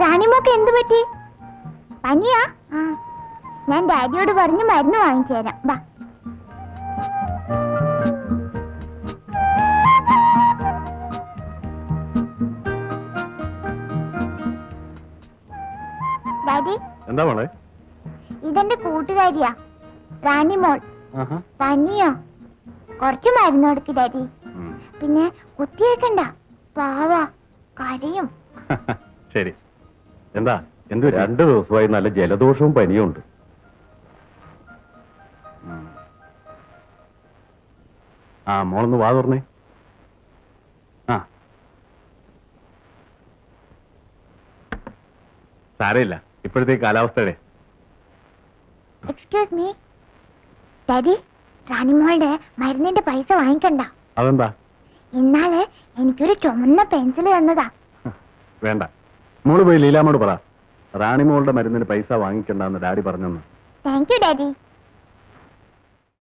റാണിമോക്ക് എന്ത് പറ്റി? പനിയാ? ഞാൻ ഡാഡിയോട് പറഞ്ഞു മരുന്ന് വാങ്ങിച്ചു തരാം. ബാ. ഡാഡി, എന്താ മോളെ? ഇതെന്റെ കൂട്ടുകാരിയാ, റാണിമോൾ. പനിയാ, കുറച്ച് മരുന്ന് കൊടുക്ക് ഡാഡി. പിന്നെ കുത്തിയേക്കണ്ട, പാവാ, കരയും. ശരി. എന്താ 2 ദിവസമായി നല്ല ജലദോഷവും പനിയും ഉണ്ട്. ആ മോളൊന്ന് വാ തുറന്നേ. ആ സാരമില്ല, ഇപ്പോഴത്തെ കാലാവസ്ഥയുടെ. എക്സ്ക്യൂസ് മീ ഡാഡി, റാണിമോളുടെ മരുന്നിന്റെ പൈസ വാങ്ങിക്കണ്ട. അതെന്താ? ഇന്നാല് എനിക്കൊരു ചുമന്ന പെൻസിൽ തന്നതാ. വേണ്ട, മോള് പോയി ലീലാമ്മോട് പറ റാണിമോളുടെ മരുന്നിന് പൈസ വാങ്ങിക്കണ്ടെന്ന് ഡാഡി പറഞ്ഞെന്ന്. Thank you daddy.